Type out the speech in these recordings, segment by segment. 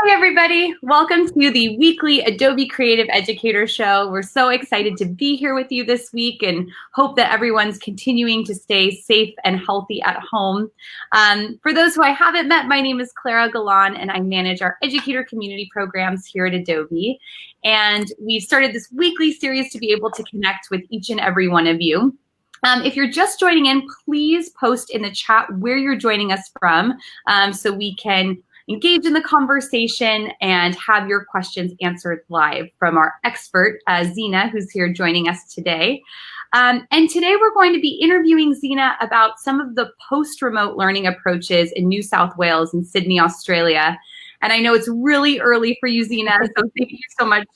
Hey everybody, welcome to the weekly Adobe Creative Educator Show. We're so excited to be here with you this week and hope that everyone's continuing to stay safe and healthy at home. For those who I haven't met, my name is Clara, Galán, and I manage our educator community programs here at Adobe. And we've started this weekly series to be able to connect with each and every one of you. If you're just joining in, please post in the chat where you're joining us from so we can engage in the conversation and have your questions answered live from our expert, Zeina, who's here joining us today. And today we're going to be interviewing Zeina about some of the post-remote learning approaches in New South Wales and Sydney, Australia. And I know it's really early for you, Zeina, so thank you so much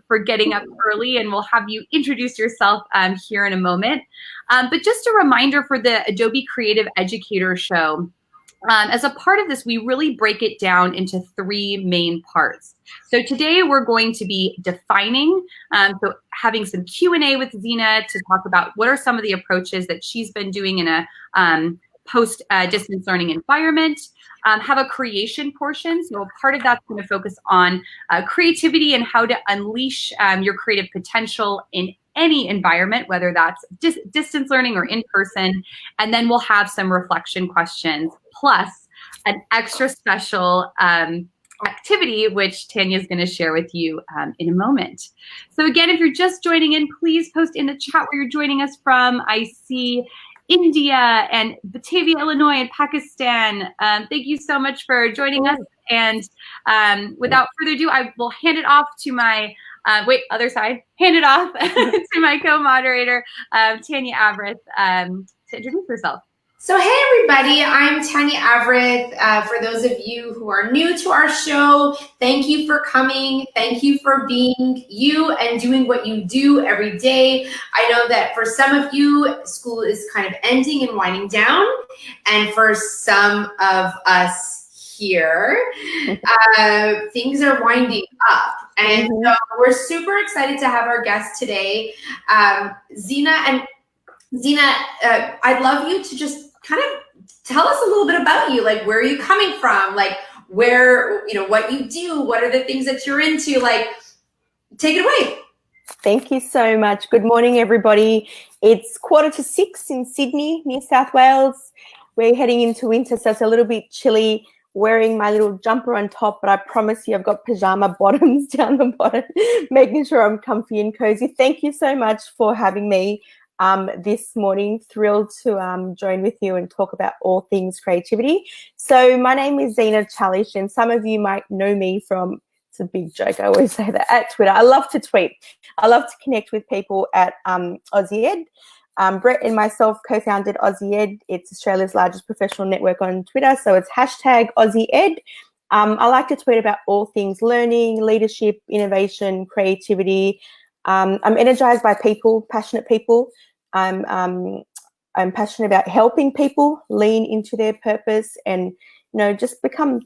for getting up early, and we'll have you introduce yourself here in a moment. But just a reminder for the Adobe Creative Educator Show, as a part of this, we really break it down into three main parts. So today we're going to be defining, so having some Q&A with Zeina to talk about what are some of the approaches that she's been doing in a post-distance learning environment. Have a creation portion, so a part of that's going to focus on creativity and how to unleash your creative potential in any environment, whether that's distance learning or in person. And then we'll have some reflection questions, plus an extra special activity, which Tanya is going to share with you in a moment. So again, if you're just joining in, please post in the chat where you're joining us from. I see India and Batavia, Illinois, and Pakistan. Thank you so much for joining us. And without further ado, I will hand it off to my other side. Hand it off to my co-moderator, Tanya Avrith, to introduce herself. So hey everybody, I'm Tanya Avrith. For those of you who are new to our show, thank you for coming. Thank you for being you and doing what you do every day. I know that for some of you, school is kind of ending and winding down. And for some of us here, things are winding up. And so we're super excited to have our guest today, Zeina. And Zeina, I'd love you to just kind of tell us a little bit about you. Like, where are you coming from? Like, where, what you do, what are the things that you're into? Like, take it away. Thank you so much. Good morning, everybody. It's 5:45 in Sydney, New South Wales. We're heading into winter, so it's a little bit chilly. Wearing my little jumper on top, but I promise you I've got pajama bottoms down the bottom, making sure I'm comfy and cozy. Thank you so much for having me this morning. Thrilled to join with you and talk about all things creativity. So my name is Zeina Chalich, and some of you might know me from, it's a big joke, I always say that, at Twitter. I love to tweet. I love to connect with people at Aussie Ed. Brett and myself co-founded Aussie Ed. It's Australia's largest professional network on Twitter, so it's hashtag Aussie Ed. I like to tweet about all things learning, leadership, innovation, creativity. I'm energized by people, passionate people. I'm passionate about helping people lean into their purpose and, just become,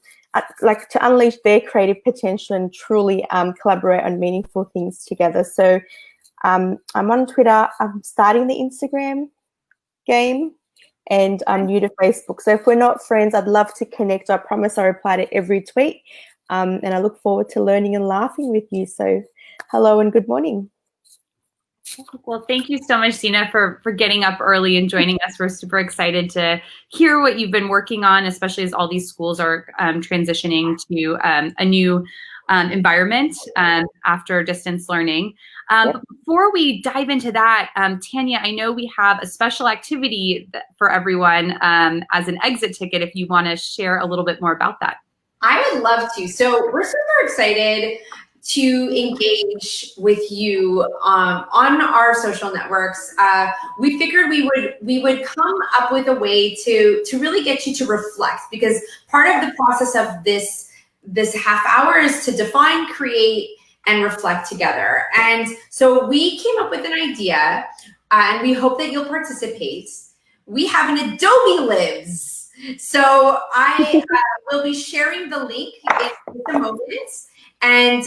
like, to unleash their creative potential and truly collaborate on meaningful things together. So I'm on Twitter. I'm starting the Instagram game, and I'm new to Facebook. So if we're not friends, I'd love to connect. I promise I reply to every tweet, and I look forward to learning and laughing with you. So hello and good morning. Well, thank you so much, Zeina, for getting up early and joining us. We're super excited to hear what you've been working on, especially as all these schools are transitioning to a new environment after distance learning. But before we dive into that, Tanya, I know we have a special activity for everyone as an exit ticket, if you want to share a little bit more about that. I would love to. So we're super excited to engage with you on our social networks. We figured we would come up with a way to really get you to reflect, because part of the process of this half hour is to define, create, and reflect together. And so we came up with an idea, and we hope that you'll participate. We have an Adobe Lives. So I will be sharing the link in a moment. And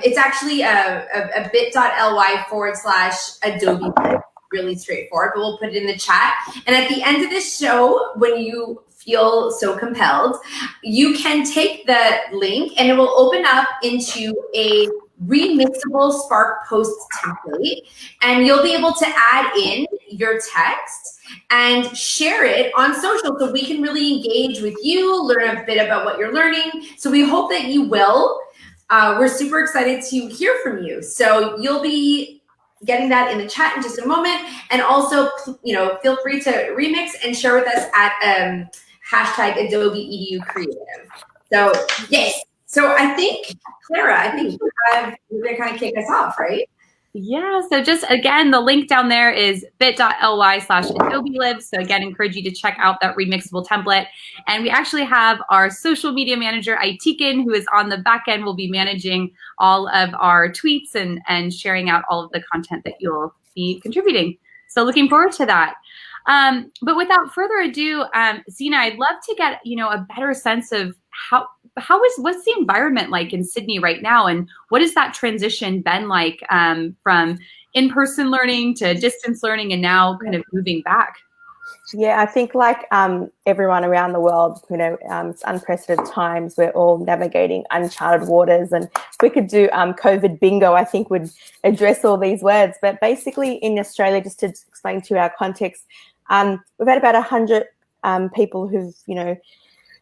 it's actually a bit.ly/Adobe Lives. Really straightforward, but we'll put it in the chat. And at the end of this show, when you feel so compelled, you can take the link and it will open up into a remixable Spark post template, and you'll be able to add in your text and share it on social so we can really engage with you, learn a bit about what you're learning. So we hope that you will. We're super excited to hear from you. So you'll be getting that in the chat in just a moment. And also, feel free to remix and share with us at hashtag Adobe Edu Creative. So yes. So I think, Clara, you're gonna kind of kick us off, right? Yeah, so just again, the link down there is bit.ly/AdobeLib. So again, encourage you to check out that remixable template. And we actually have our social media manager, Aitiken, who is on the back end, will be managing all of our tweets and sharing out all of the content that you'll be contributing. So looking forward to that. But without further ado, Zeina, I'd love to get, a better sense of what's the environment like in Sydney right now, and what has that transition been like from in-person learning to distance learning and now kind of moving back? Yeah, I think like everyone around the world, it's unprecedented times. We're all navigating uncharted waters, and if we could do COVID bingo, I think would address all these words. But basically in Australia, just to explain to our context, we've had about 100 people who've,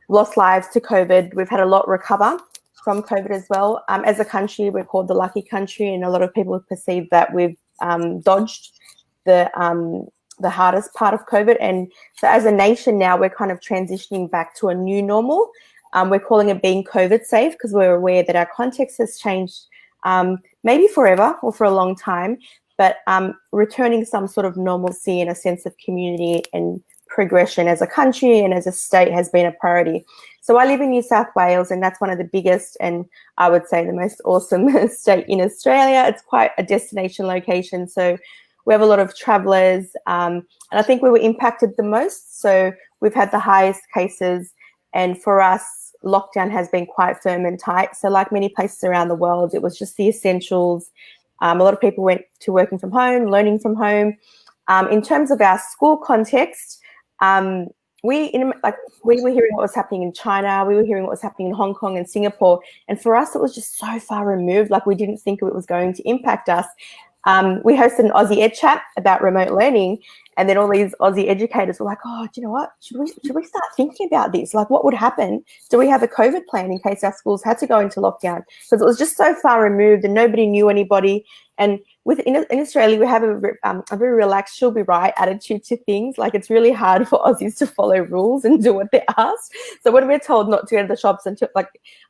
lost lives to COVID. We've had a lot recover from COVID as well. As a country, we're called the lucky country, and a lot of people perceive that we've dodged the hardest part of COVID. And so as a nation now, we're kind of transitioning back to a new normal. We're calling it being COVID safe because we're aware that our context has changed maybe forever or for a long time, but returning some sort of normalcy and a sense of community and progression as a country and as a state has been a priority. So I live in New South Wales, and that's one of the biggest and I would say the most awesome state in Australia. It's quite a destination location. So we have a lot of travellers, and I think we were impacted the most. So we've had the highest cases, and for us, lockdown has been quite firm and tight. So like many places around the world, it was just the essentials. A lot of people went to working from home, learning from home. In terms of our school context, we were hearing what was happening in China, we were hearing what was happening in Hong Kong and Singapore, and for us it was just so far removed, like we didn't think it was going to impact us. We hosted an Aussie Ed Chat about remote learning, and then all these Aussie educators were like, oh, do you know what, should we start thinking about this? Like, what would happen? Do we have a COVID plan in case our schools had to go into lockdown? Because it was just so far removed and nobody knew anybody. And in Australia, we have a very relaxed, she'll be right attitude to things. Like, it's really hard for Aussies to follow rules and do what they're asked. So when we're told not to go to the shops and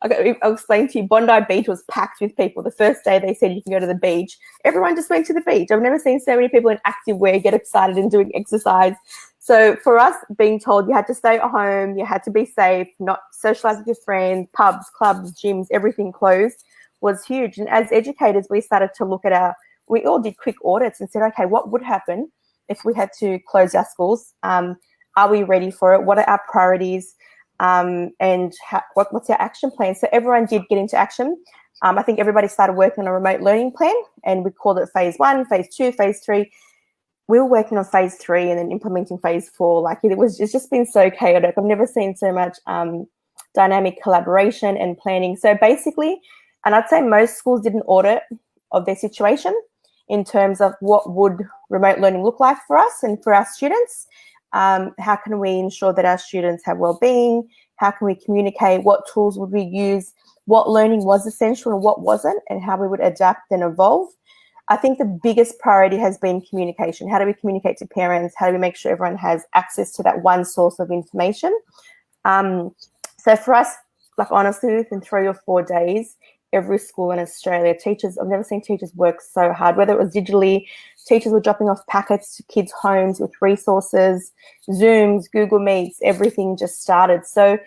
I'll explain to you, Bondi Beach was packed with people. The first day they said you can go to the beach, everyone just went to the beach. I've never seen so many people in active wear get excited and doing exercise. So for us, being told you had to stay at home, you had to be safe, not socialize with your friends, pubs, clubs, gyms, everything closed, was huge. And as educators, we started to look at we all did quick audits and said, okay, what would happen if we had to close our schools? Are we ready for it? What are our priorities? And what's our action plan? So everyone did get into action. I think everybody started working on a remote learning plan, and we called it phase 1, phase 2, phase 3. We were working on phase 3 and then implementing phase 4. Like, it's just been so chaotic. I've never seen so much dynamic collaboration and planning. So basically, and I'd say most schools did an audit of their situation in terms of what would remote learning look like for us and for our students. How can we ensure that our students have well-being? How can we communicate? What tools would we use? What learning was essential and what wasn't, and how we would adapt and evolve. I think the biggest priority has been communication. How do we communicate to parents? How do we make sure everyone has access to that one source of information? So for us, like, honestly, within 3 or 4 days, every school in Australia, I've never seen teachers work so hard, whether it was digitally, teachers were dropping off packets to kids' homes with resources, Zooms, Google Meets, everything just started. So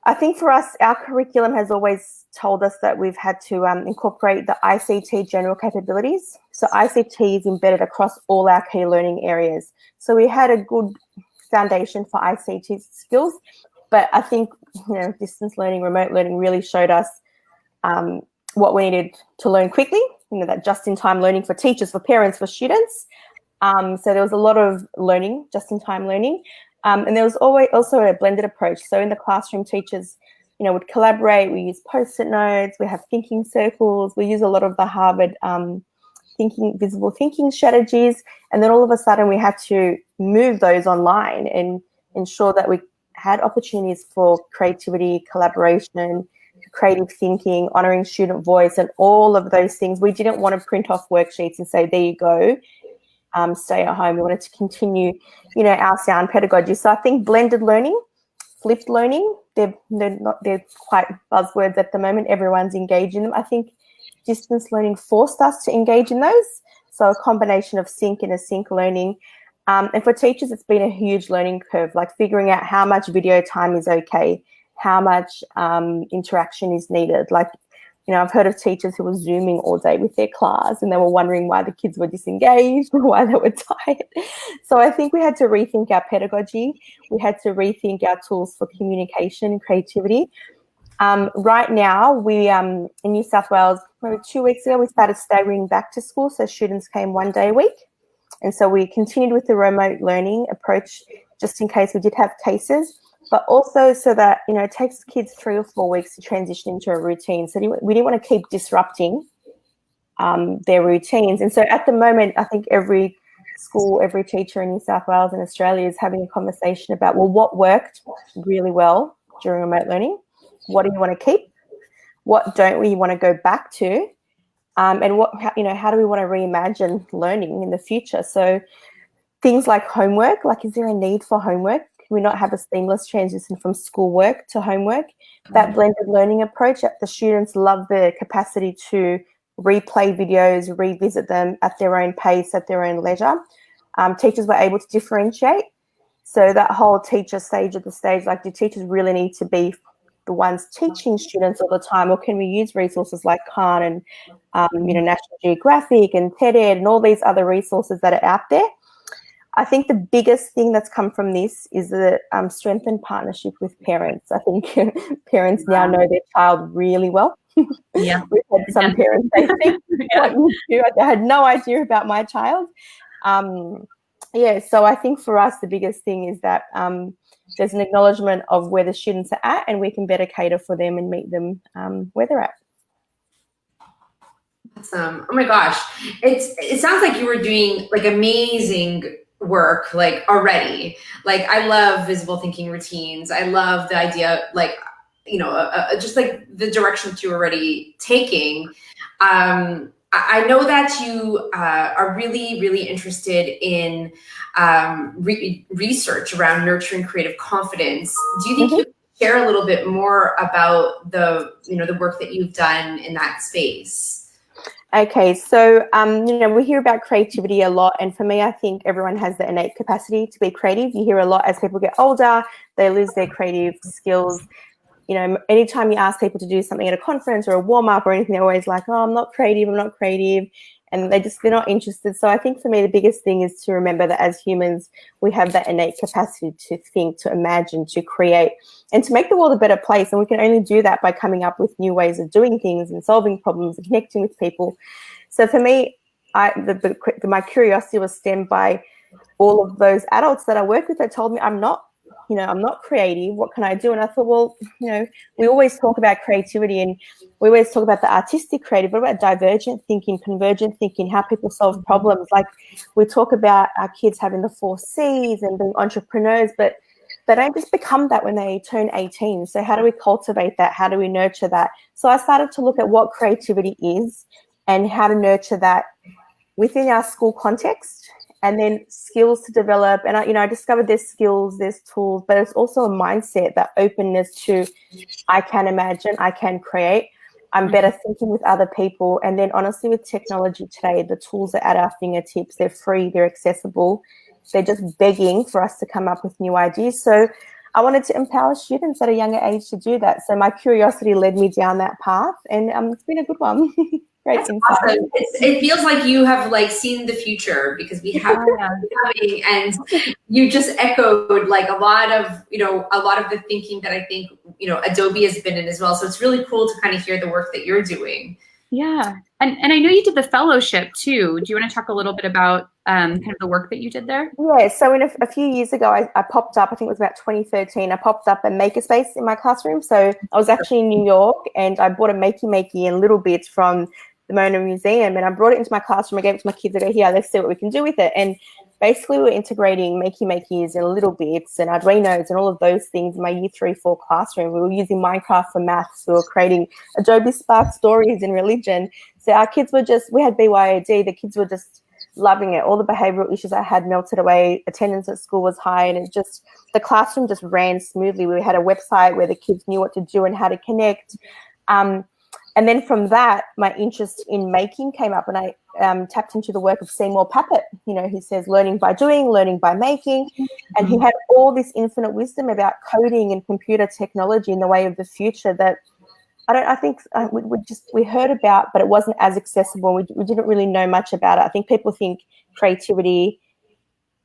I think for us, our curriculum has always told us that we've had to incorporate the ICT general capabilities. So ICT is embedded across all our key learning areas. So we had a good foundation for ICT skills, but I think, distance learning, remote learning really showed us what we needed to learn quickly, that just-in-time learning for teachers, for parents, for students. So there was a lot of learning, just-in-time learning. And there was always also a blended approach. So in the classroom, teachers, would collaborate. We use Post-it notes. We have thinking circles. We use a lot of the Harvard visible thinking strategies. And then all of a sudden we had to move those online and ensure that we had opportunities for creativity, collaboration, creative thinking, honoring student voice, and all of those things. We didn't want to print off worksheets and say, there you go, stay at home. We wanted to continue, our sound pedagogy. So I think blended learning, flipped learning, they're quite buzzwords at the moment. Everyone's engaged in them. I think distance learning forced us to engage in those. So a combination of sync and async learning. And for teachers, it's been a huge learning curve, like figuring out how much video time is okay, how much interaction is needed. Like, I've heard of teachers who were Zooming all day with their class and they were wondering why the kids were disengaged or why they were tired. So I think we had to rethink our pedagogy. We had to rethink our tools for communication and creativity. Right now, we in New South Wales, maybe 2 weeks ago, we started staggering back to school. So students came 1 day a week. And so we continued with the remote learning approach just in case we did have cases, but also so that, it takes kids 3 or 4 weeks to transition into a routine. So we didn't want to keep disrupting their routines. And so at the moment, I think every school, every teacher in New South Wales and Australia is having a conversation about, well, what worked really well during remote learning? What do you want to keep? What don't we want to go back to? And how do we want to reimagine learning in the future? So things like homework, like is there a need for homework? Can we not have a seamless transition from schoolwork to homework? That blended learning approach, the students love the capacity to replay videos, revisit them at their own pace, at their own leisure. Teachers were able to differentiate. So that whole teacher stage at the stage, like do teachers really need to be the ones teaching students all the time, or can we use resources like Khan and National Geographic and TED-Ed and all these other resources that are out there? I think the biggest thing that's come from this is the strengthened partnership with parents. I think parents now know their child really well. Yeah, we've had some parents say, what you do, I had no idea about my child. So I think for us the biggest thing is that there's an acknowledgement of where the students are at, and we can better cater for them and meet them where they're at. Awesome. Oh my gosh. It sounds like you were doing like amazing work like already. Like I love visible thinking routines. I love the idea, like, just like the direction that you're already taking. I know that you are really, really interested in research around nurturing creative confidence. Do you think you could share a little bit more about the work that you've done in that space? Okay, so we hear about creativity a lot, and for me, I think everyone has the innate capacity to be creative. You hear a lot as people get older, they lose their creative skills. Anytime you ask people to do something at a conference or a warm-up or anything, they're always like, oh, I'm not creative, and they're not interested. So I think for me, the biggest thing is to remember that as humans, we have that innate capacity to think, to imagine, to create, and to make the world a better place. And we can only do that by coming up with new ways of doing things and solving problems and connecting with people. So for me, my curiosity was stemmed by all of those adults that I work with that told me I'm not creative. What can I do? And I thought, well, we always talk about creativity and we always talk about the artistic creative. What about divergent thinking, convergent thinking, how people solve problems? Like we talk about our kids having the 4 C's and being entrepreneurs, but they don't just become that when they turn 18. So how do we cultivate that? How do we nurture that? So I started to look at what creativity is and how to nurture that within our school context. And then skills to develop. And I discovered there's skills, there's tools, but it's also a mindset, that openness to, I can imagine, I can create, I'm better thinking with other people. And then honestly, with technology today, the tools are at our fingertips. They're free, they're accessible. They're just begging for us to come up with new ideas. So I wanted to empower students at a younger age to do that. So my curiosity led me down that path, and it's been a good one. Great insight. Awesome. It feels like you have like seen the future, because we have coming, and you just echoed like a lot of the thinking that I think Adobe has been in as well. So it's really cool to kind of hear the work that you're doing. Yeah, and I know you did the fellowship too. Do you want to talk a little bit about kind of the work that you did there? Yeah, so in a few years ago, I popped up, I think it was about 2013, I popped up a makerspace in my classroom. So I was actually in New York and I bought a makey in little bits from the Mona Museum, and I brought it into my classroom. I gave it to my kids. I go, here, let's see what we can do with it. And basically we're integrating makeys in little bits and Arduinos and all of those things in my year 3-4 classroom. We were using Minecraft for maths. We were creating Adobe Spark stories in religion. So our kids were we had BYOD, the kids were just loving it. All the behavioral issues I had melted away. Attendance at school was high, and the classroom just ran smoothly. We had a website where the kids knew what to do and how to connect. And then from that, my interest in making came up, and I tapped into the work of Seymour Papert. He says learning by doing, learning by making. And he had all this infinite wisdom about coding and computer technology in the way of the future that I think we heard about, but it wasn't as accessible. We didn't really know much about it. I think people think creativity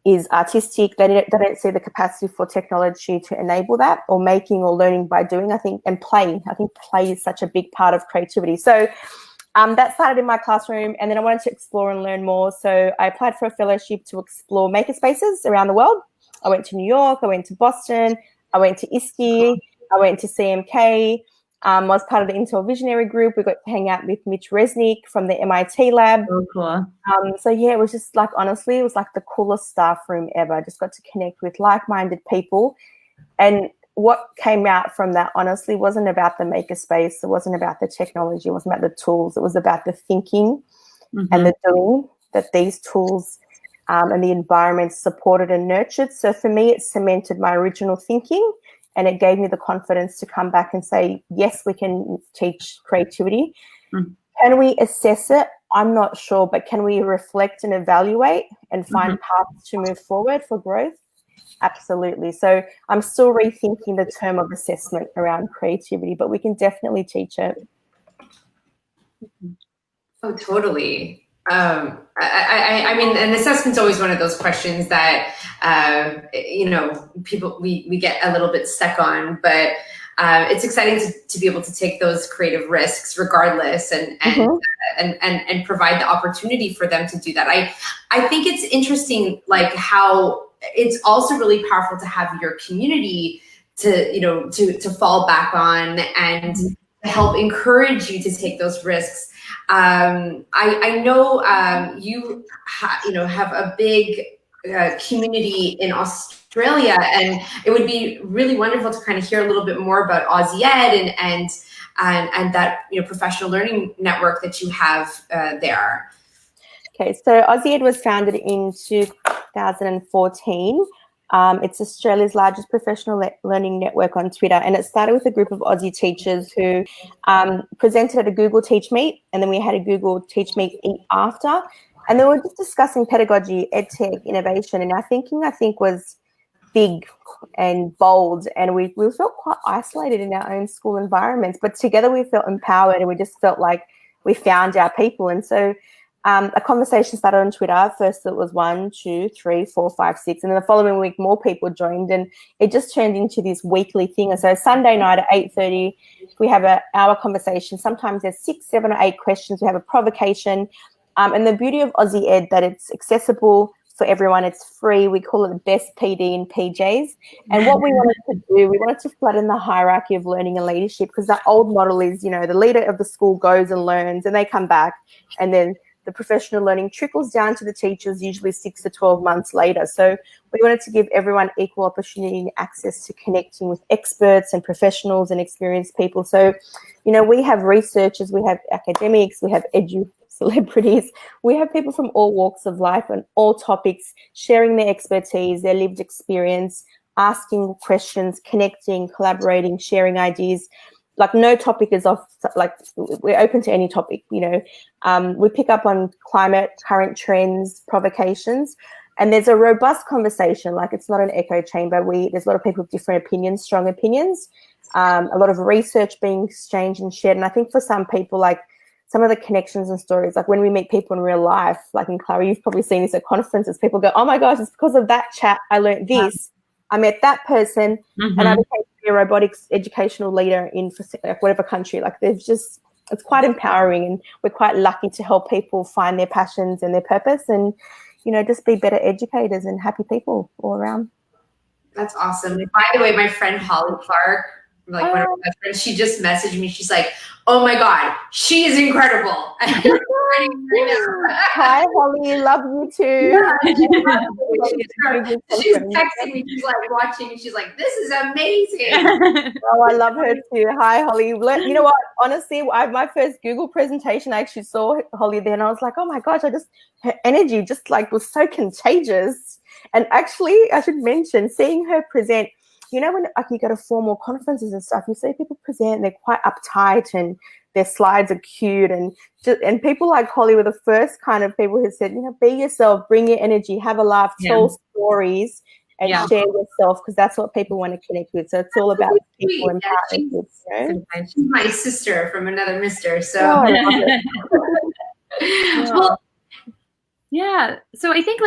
is artistic. They don't see the capacity for technology to enable that, or making or learning by doing, I think, and play. I think play is such a big part of creativity. So that started in my classroom, and then I wanted to explore and learn more. So I applied for a fellowship to explore makerspaces around the world. I went to New York, I went to Boston, I went to ISKI, I went to CMK. I was part of the Intel Visionary Group. We got to hang out with Mitch Resnick from the MIT lab. Oh, cool. So yeah, it was just honestly, it was like the coolest staff room ever. I just got to connect with like-minded people. And what came out from that, honestly, wasn't about the makerspace. It wasn't about the technology. It wasn't about the tools. It was about the thinking and the doing that these tools and the environment supported and nurtured. So for me, it cemented my original thinking. And it gave me the confidence to come back and say, yes, we can teach creativity. Can we assess it? I'm not sure, but can we reflect and evaluate and find paths to move forward for growth? Absolutely. So I'm still rethinking the term of assessment around creativity, but we can definitely teach it. Oh, totally. I mean, an assessment's always one of those questions that, people, we get a little bit stuck on, but it's exciting to be able to take those creative risks regardless and provide the opportunity for them to do that. I think it's interesting, like how it's also really powerful to have your community to fall back on and help encourage you to take those risks. I know you have a big community in Australia, and it would be really wonderful to kind of hear a little bit more about Aussie Ed and that professional learning network that you have there. Okay, so Aussie Ed was founded in 2014. It's Australia's largest professional learning network on Twitter, and it started with a group of Aussie teachers who presented at a Google Teach Meet, and then we had a Google Teach Meet after, and they were just discussing pedagogy, edtech, innovation, and our thinking, I think, was big and bold, and we felt quite isolated in our own school environments, but together we felt empowered, and we just felt like we found our people. And so a conversation started on Twitter. First it was 1, 2, 3, 4, 5, 6. And then the following week, more people joined. And it just turned into this weekly thing. And so Sunday night at 8:30, we have an hour conversation. Sometimes there's 6, 7, or 8 questions. We have a provocation. And the beauty of Aussie Ed, that it's accessible for everyone. It's free. We call it the best PD in PJs. And what we wanted to do, we wanted to flatten the hierarchy of learning and leadership, because that old model is, the leader of the school goes and learns and they come back, and then the professional learning trickles down to the teachers usually 6 to 12 months later. So we wanted to give everyone equal opportunity and access to connecting with experts and professionals and experienced people. So, we have researchers, we have academics, we have edu celebrities, we have people from all walks of life on all topics, sharing their expertise, their lived experience, asking questions, connecting, collaborating, sharing ideas. Like, no topic is off, like, we're open to any topic, we pick up on climate, current trends, provocations, and there's a robust conversation. Like, it's not an echo chamber. There's a lot of people with different opinions, strong opinions, a lot of research being exchanged and shared. And I think for some people, like, some of the connections and stories, like when we meet people in real life, like in Clara, you've probably seen this at conferences, people go, oh my gosh, it's because of that chat I learned this. I met that person and I became a robotics educational leader in whatever country. Like, it's quite empowering, and we're quite lucky to help people find their passions and their purpose. And just be better educators and happy people all around. That's awesome. By the way, my friend Holly Clark, like one of my best friends, she just messaged me. She's like, "Oh my God, she is incredible." Hi, Holly. Love you too. She's texting me. She's like watching. And she's like, "This is amazing." Oh, I love her too. Hi, Holly. You know what? Honestly, my first Google presentation, I actually saw Holly there, and I was like, "Oh my gosh!" Her energy just like was so contagious. And actually, I should mention, seeing her present. When like you go to formal conferences and stuff, you see people present, they're quite uptight and their slides are cute, and people like Holly were the first kind of people who said, be yourself, bring your energy, have a laugh, tell stories, and share yourself, because that's what people want to connect with. So it's all about people and partnerships. She's my sister from another mister. So well, yeah. So I think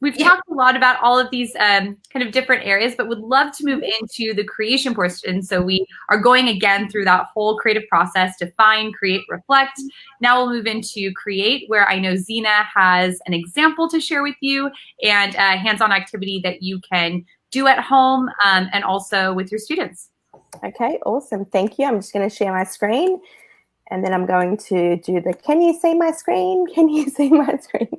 we've talked a lot about all of these kind of different areas, but would love to move into the creation portion. So we are going again through that whole creative process: define, create, reflect. Now we'll move into create, where I know Zeina has an example to share with you and a hands-on activity that you can do at home and also with your students. Okay, awesome. Thank you. I'm just going to share my screen. And then I'm going to do can you see my screen? Can you see my screen?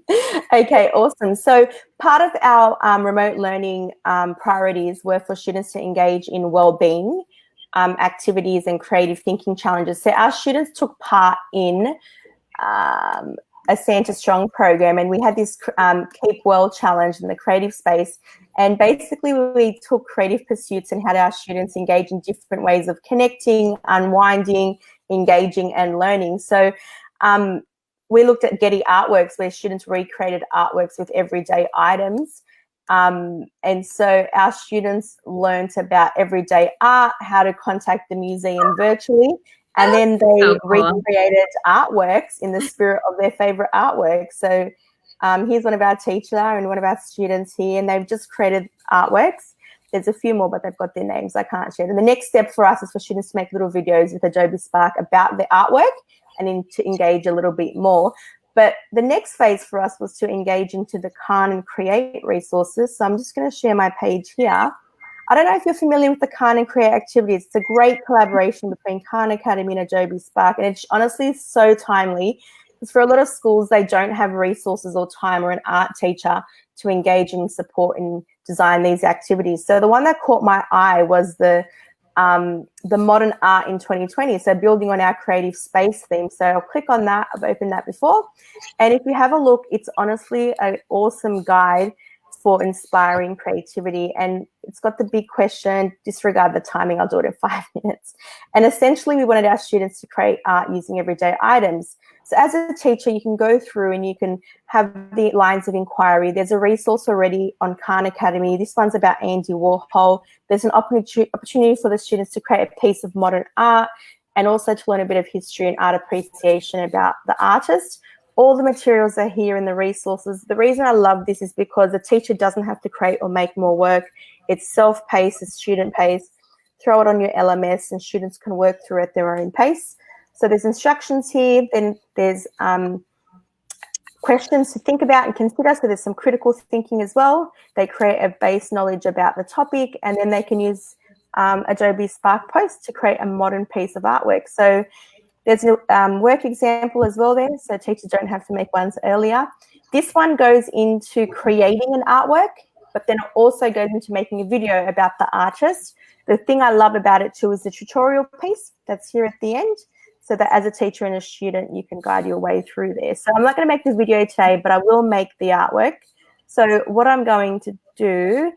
Okay, awesome. So part of our remote learning priorities were for students to engage in well-being activities and creative thinking challenges. So our students took part in a Santa Strong program, and we had this Keep Well challenge in the creative space. And basically we took creative pursuits and had our students engage in different ways of connecting, unwinding, engaging and learning. So we looked at Getty Artworks, where students recreated artworks with everyday items. And so our students learned about everyday art, how to contact the museum virtually, and then they recreated artworks in the spirit of their favorite artwork. So here's one of our teachers and one of our students here, and they've just created artworks. There's a few more, but they've got their names. I can't share them. The next step for us is for students to make little videos with Adobe Spark about the artwork and then to engage a little bit more. But the next phase for us was to engage into the Khan and Create resources. So I'm just going to share my page here. I don't know if you're familiar with the Khan and Create activities. It's a great collaboration between Khan Academy and Adobe Spark, and it's honestly so timely. Because for a lot of schools, they don't have resources or time or an art teacher to engage and support and design these activities. So the one that caught my eye was the modern art in 2020. So building on our creative space theme. So I'll click on that. I've opened that before. And if you have a look, it's honestly an awesome guide for inspiring creativity. And it's got the big question, disregard the timing, I'll do it in 5 minutes. And essentially we wanted our students to create art using everyday items. So as a teacher, you can go through and you can have the lines of inquiry. There's a resource already on Khan Academy. This one's about Andy Warhol. There's an opportunity for the students to create a piece of modern art and also to learn a bit of history and art appreciation about the artist. All the materials are here in the resources. The reason I love this is because the teacher doesn't have to create or make more work. It's self-paced, it's student-paced. Throw it on your LMS and students can work through at their own pace. So there's instructions here, then there's questions to think about and consider. So there's some critical thinking as well. They create a base knowledge about the topic, and then they can use Adobe Spark Post to create a modern piece of artwork. So there's a work example as well there, so teachers don't have to make ones earlier. This one goes into creating an artwork, but then it also goes into making a video about the artist. The thing I love about it too is the tutorial piece that's here at the end, so that as a teacher and a student, you can guide your way through there. So I'm not going to make this video today, but I will make the artwork. So what I'm going to do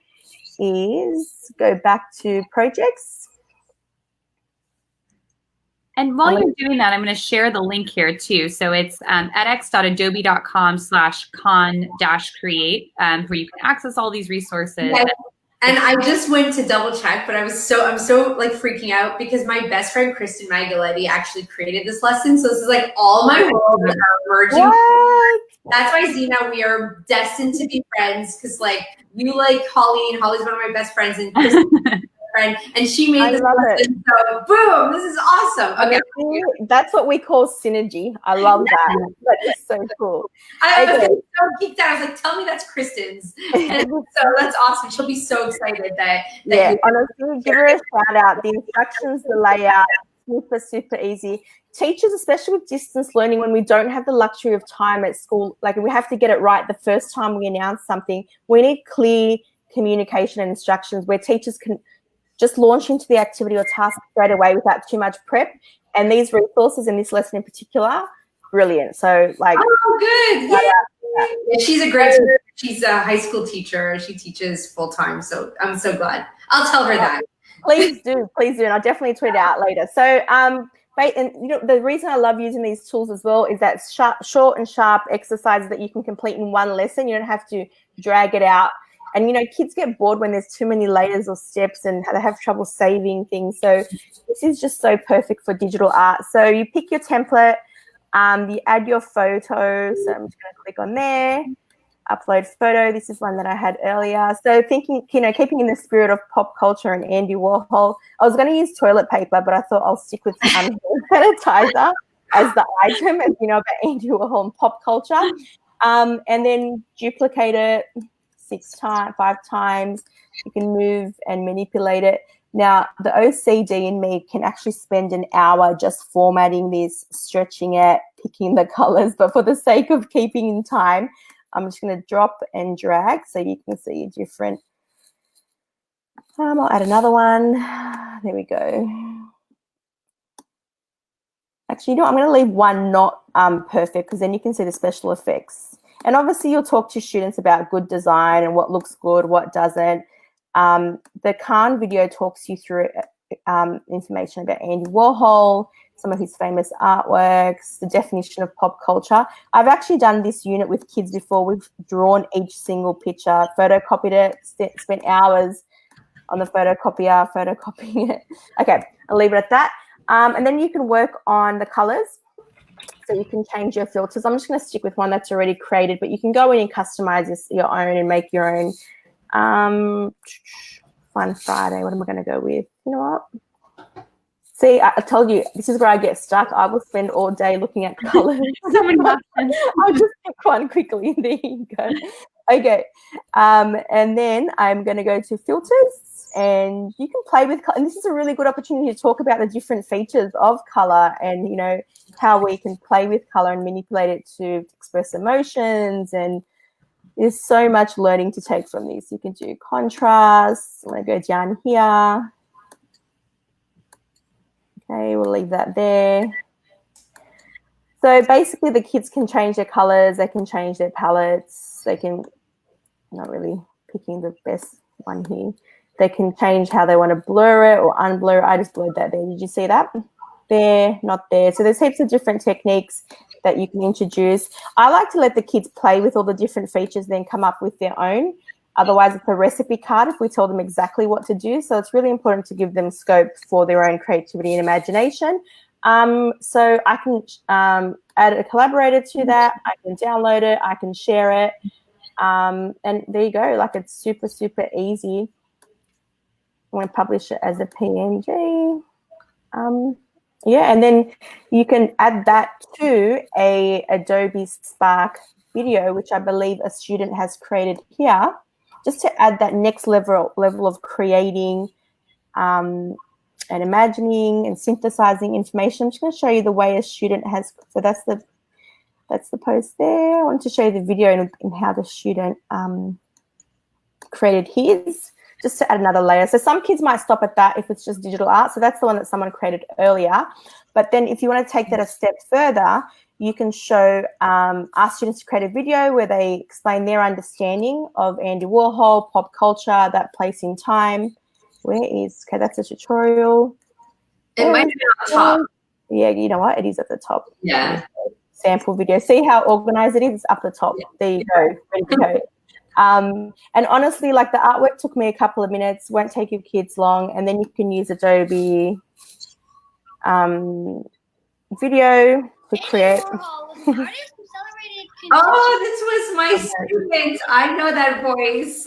is go back to projects. And while you're doing that, I'm going to share the link here too. So it's edx.adobe.com/con-create where you can access all these resources. Yeah. And I just went to double check, but I'm so like freaking out because my best friend Kristen Magaletti actually created this lesson. So this is like all my worlds are merging. What? That's why, Zeina, we are destined to be friends because like you like Holly, and Holly's one of my best friends, and Kristen friend, and she made this lesson. So boom, this is awesome. Okay. That's what we call synergy. I love that. That is so cool. I was getting so geeked out. I was like, tell me that's Kristen's. And so that's awesome. She'll be so excited that honestly, give her a shout out. The instructions, the layout, super, super easy. Teachers, especially with distance learning, when we don't have the luxury of time at school, like we have to get it right the first time we announce something, we need clear communication and instructions where teachers can just launch into the activity or task straight away without too much prep. And these resources in this lesson in particular, brilliant. So like, oh, good. Yeah. She's a great teacher. She's a high school teacher. She teaches full time. So I'm so glad. I'll tell her that. Please do. And I'll definitely tweet it out later. So, and you know, the reason I love using these tools as well is that short and sharp exercises that you can complete in one lesson. You don't have to drag it out. And, you know, kids get bored when there's too many layers or steps and they have trouble saving things. So this is just so perfect for digital art. So you pick your template, you add your photo. So I'm just going to click on there, upload photo. This is one that I had earlier. So thinking, you know, keeping in the spirit of pop culture and Andy Warhol, I was going to use toilet paper, but I thought I'll stick with hand sanitizer as the item, as you know, about Andy Warhol and pop culture. And then duplicate it 5 times. You can move and manipulate it. Now, the OCD in me can actually spend an hour just formatting this, stretching it, picking the colors. But for the sake of keeping in time, I'm just going to drop and drag so you can see different. I'll add another one. There we go. Actually, you know what? I'm going to leave one not perfect because then you can see the special effects. And obviously, you'll talk to students about good design and what looks good, what doesn't. The Khan video talks you through information about Andy Warhol, some of his famous artworks, the definition of pop culture. I've actually done this unit with kids before. We've drawn each single picture, photocopied it, spent hours on the photocopier, photocopying it. Okay, I'll leave it at that. And then you can work on the colors. So you can change your filters. I'm just going to stick with one that's already created, but you can go in and customize your own and make your own. Fun Friday. What am I going to go with? You know what? See, I told you, this is where I get stuck. I will spend all day looking at colors. I'll just pick one quickly. There you go. Okay. And then I'm going to go to filters, and you can play with color. And this is a really good opportunity to talk about the different features of color and, you know, how we can play with color and manipulate it to express emotions. And there's so much learning to take from this. You can do contrast. I'm going to go down here. Okay, we'll leave that there. So basically the kids can change their colors. They can change their palettes. They can, not really picking the best one here. They can change how they want to blur it or unblur it. I just blurred that there. Did you see that? There, not there. So there's heaps of different techniques that you can introduce. I like to let the kids play with all the different features, then come up with their own. Otherwise, it's a recipe card if we tell them exactly what to do. So it's really important to give them scope for their own creativity and imagination. So I can add a collaborator to that. I can download it. I can share it. And there you go. Like, it's super, super easy. I'm going to publish it as a PNG. Yeah, and then you can add that to a Adobe Spark video, which I believe a student has created here, just to add that next level of creating and imagining and synthesizing information. I'm just going to show you the way a student has. So that's the post there. I want to show you the video and how the student created his, just to add another layer. So some kids might stop at that if it's just digital art. So that's the one that someone created earlier. But then if you want to take that a step further, you can show our students to create a video where they explain their understanding of Andy Warhol, pop culture, that place in time. Okay, that's a tutorial. It might be on top. Yeah, you know what? It is at the top. Yeah. Sample video. See how organized it is? It's up the top. Yeah. There you go. Ready to go. And honestly, like, the artwork took me a couple of minutes, won't take your kids long, and then you can use Adobe video to create. Oh, this was my student. I know that voice.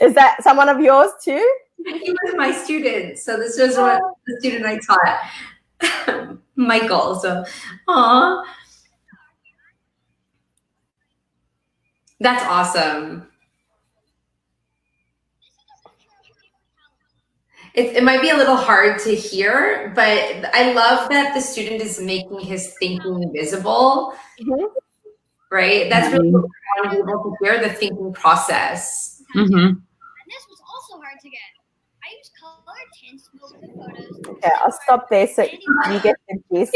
Is that someone of yours too? He was my student. So this was what the student I taught, Michael. So, aw. That's awesome. It might be a little hard to hear, but I love that the student is making his thinking visible, right? That's really what I want to be able to hear, the thinking process. And this was also hard to get. I used color tints to build the photos. Yeah, I'll stop there so you get the gist.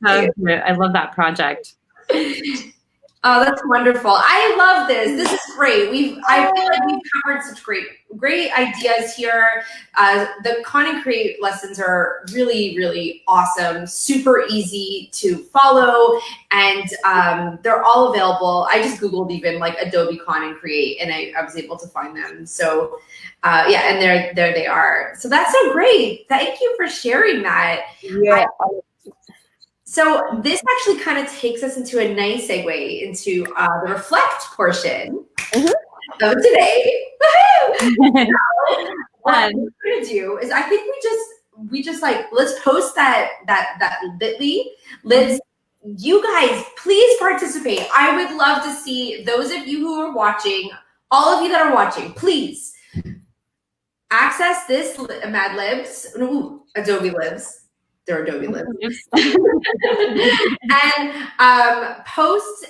I love that project. Oh, that's wonderful. I love this. This is great. I feel like we've covered such great ideas here. The Content Create lessons are really, really awesome, super easy to follow, and they're all available. I just Googled even like Adobe Content Create, and I was able to find them. So yeah, and there they are. So that's so great. Thank you for sharing that. Yeah. So this actually kind of takes us into a nice segue into the reflect portion of today. What we're gonna do is, I think we just like, let's post that bit.ly. You guys, please participate. I would love to see those of you who are watching, all of you that are watching, please access this Mad Libs, Adobe Libs. They're Adobe Libs. And post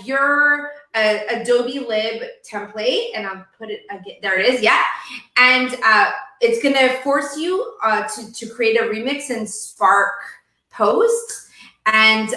your Adobe Lib template, and I'll put it again. There it is. Yeah, and it's gonna force you to create a remix in Spark post, and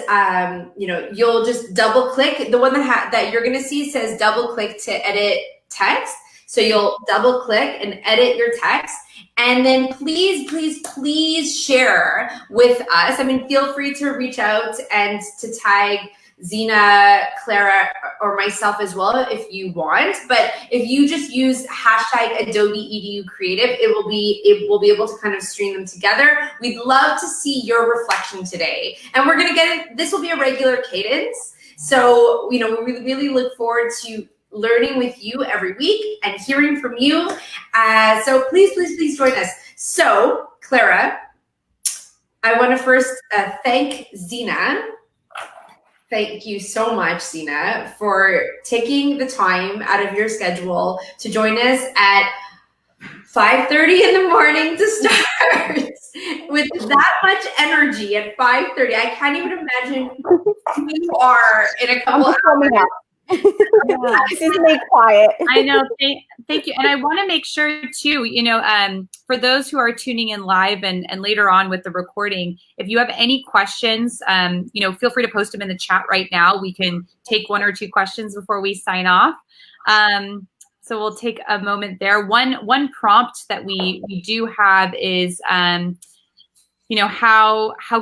you'll just double click. The one that you're gonna see says double click to edit text. So you'll double click and edit your text. And then please, please, please share with us. I mean, feel free to reach out and to tag Zeina, Clara, or myself as well if you want. But if you just use hashtag Adobe Edu Creative, it will be able to kind of string them together. We'd love to see your reflection today. And we're gonna this will be a regular cadence. So, we really look forward to learning with you every week and hearing from you. So please, please, please join us. So, Clara, I want to first thank Zeina. Thank you so much, Zeina, for taking the time out of your schedule to join us at 5:30 in the morning to start with that much energy at 5:30. I can't even imagine who you are in a couple hours. This is me quiet. I know. Thank you. And I want to make sure too, for those who are tuning in live and later on with the recording, if you have any questions, feel free to post them in the chat right now. We can take one or two questions before we sign off. So we'll take a moment there. One prompt that we do have is, how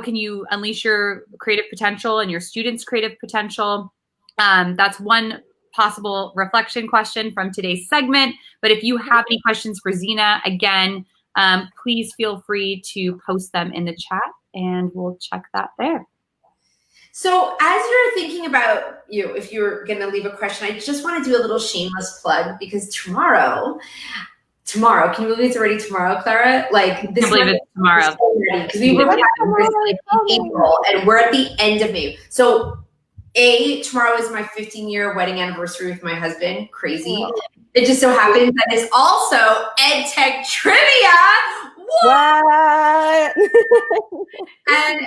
can you unleash your creative potential and your students' creative potential? That's one possible reflection question from today's segment. But if you have any questions for Zeina, again, please feel free to post them in the chat and we'll check that there. So as you're thinking about, if you're going to leave a question, I just want to do a little shameless plug, because tomorrow, can you believe it's already tomorrow, Clara? Like, this, I believe it's tomorrow. Because we were in April and we're at the end of May. So tomorrow is my 15-year wedding anniversary with my husband. Crazy. Oh. It just so happens that it's also EdTech Trivia. What? And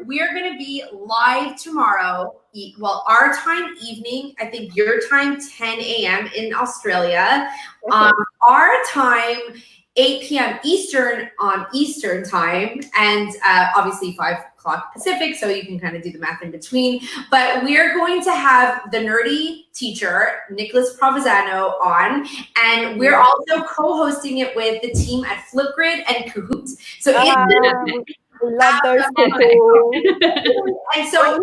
we are going to be live tomorrow. Well, our time evening, I think your time 10 a.m. in Australia. Our time 8 p.m. Eastern on Eastern time, and obviously 5 o'clock Pacific, so you can kind of do the math in between. But we're going to have the nerdy teacher, Nicholas Provenzano, on, and we're also co-hosting it with the team at Flipgrid and Kahoot. So it's love those people. And so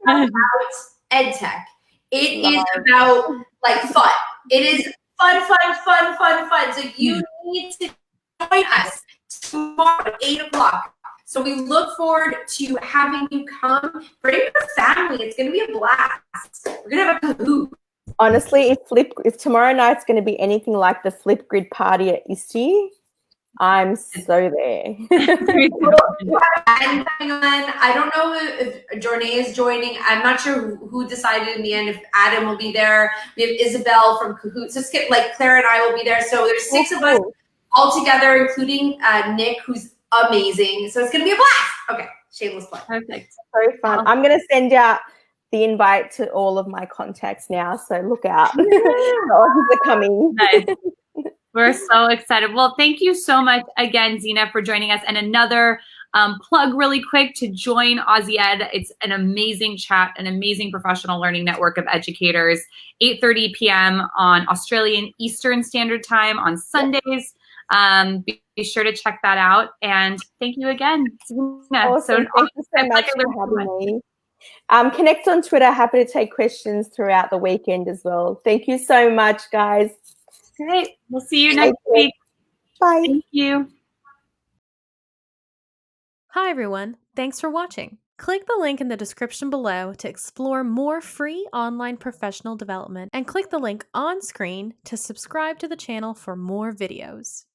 about EdTech. It is about like fun. It is fun. So you need to join us tomorrow at 8 o'clock. So we look forward to having you come. Bring your family. It's going to be a blast. We're going to have a Kahoot. Honestly, if tomorrow night's going to be anything like the Flipgrid party at ISTE, I'm so there. And coming on, I don't know if Jornay is joining. I'm not sure who decided in the end if Adam will be there. We have Isabel from Cahoots. So skip, like Clara and I will be there. So there's 6 of us all together, including Nick, who's amazing. So it's going to be a blast. Okay, shameless plug. Perfect. So fun. Awesome. I'm going to send out the invite to all of my contacts now, so look out. The Aussies are coming. Nice. We're so excited. Well, thank you so much again, Zeina, for joining us. And another plug really quick to join Aussie Ed. It's an amazing chat, an amazing professional learning network of educators, 8:30 p.m. on Australian Eastern Standard Time on Sundays. Be sure to check that out. And thank you again, Zeina. Awesome. Thank you so much for having me. Connect on Twitter. Happy to take questions throughout the weekend as well. Thank you so much, guys. Great. We'll see you next week. Bye. Thank you. Hi, everyone. Thanks for watching. Click the link in the description below to explore more free online professional development, and click the link on screen to subscribe to the channel for more videos.